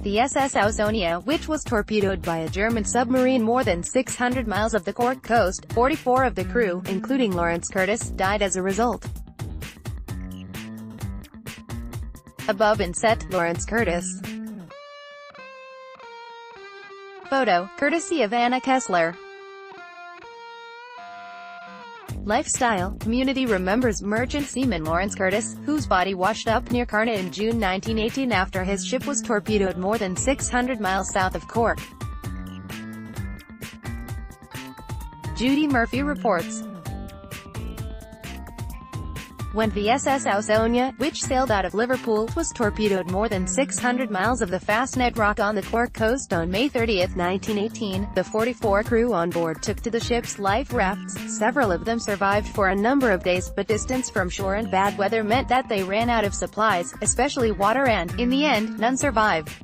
The SS Ausonia, which was torpedoed by a German submarine more than 600 miles of the Cork coast. 44 of the crew, including Lawrence Curtis, died as a result. Above inset, Lawrence Curtis. Photo, courtesy of Anna Kessler. Lifestyle, community remembers merchant seaman Lawrence Curtis, whose body washed up near Carna in June 1918 after his ship was torpedoed more than 600 miles south of Cork. Judy Murphy reports. When the SS Ausonia, which sailed out of Liverpool, was torpedoed more than 600 miles of the Fastnet Rock on the Cork coast on May 30, 1918, the 44 crew on board took to the ship's life rafts. Several of them survived for a number of days, but distance from shore and bad weather meant that they ran out of supplies, especially water, and, in the end, none survived.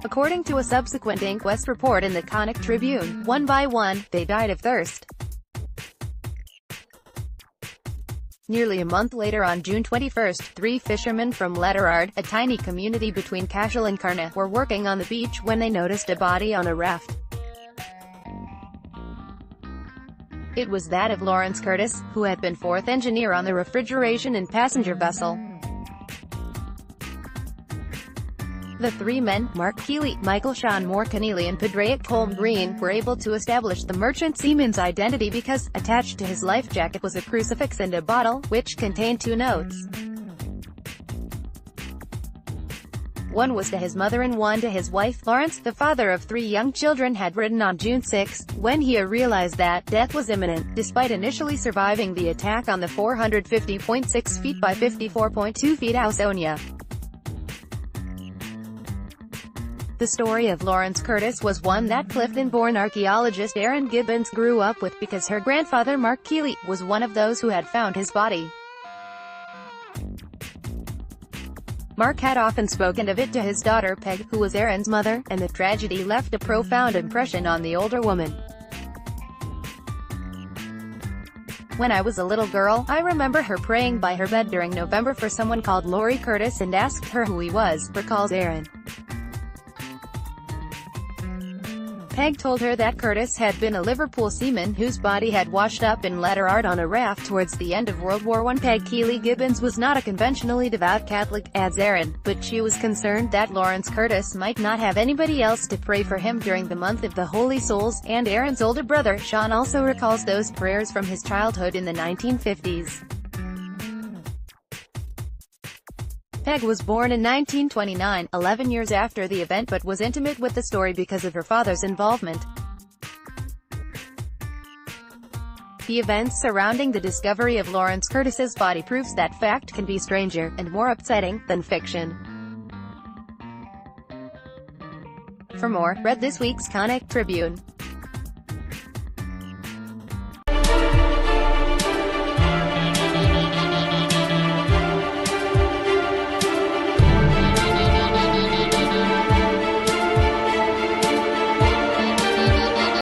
According to a subsequent inquest report in the Connacht Tribune, one by one, they died of thirst. Nearly a month later, on June 21, 3 fishermen from Letterard, a tiny community between Cashel and Carna, were working on the beach when they noticed a body on a raft. It was that of Lawrence Curtis, who had been fourth engineer on the refrigeration and passenger vessel. The 3 men, Mark Keeley, Michael Sean Moore Keneally and Padraic Colm Green, were able to establish the merchant seaman's identity because, attached to his life jacket was a crucifix and a bottle, which contained 2 notes. One was to his mother and one to his wife. Lawrence, the father of 3 young children, had written on June 6, when he realized that death was imminent, despite initially surviving the attack on the 450.6 feet by 54.2 feet Ausonia. The story of Lawrence Curtis was one that Clifton-born archaeologist Erin Gibbons grew up with, because her grandfather Mark Keeley was one of those who had found his body. Mark had often spoken of it to his daughter Peg, who was Erin's mother, and the tragedy left a profound impression on the older woman. When I was a little girl, I remember her praying by her bed during November for someone called Laurie Curtis and asked her who he was, recalls Erin. Peg told her that Curtis had been a Liverpool seaman whose body had washed up in Letterard on a raft towards the end of World War I. Peg Keeley Gibbons was not a conventionally devout Catholic, adds Erin, but she was concerned that Lawrence Curtis might not have anybody else to pray for him during the month of the Holy Souls, and Erin's older brother, Sean, also recalls those prayers from his childhood in the 1950s. Peg was born in 1929, 11 years after the event, but was intimate with the story because of her father's involvement. The events surrounding the discovery of Lawrence Curtis's body proves that fact can be stranger, and more upsetting, than fiction. For more, read this week's Connacht Tribune.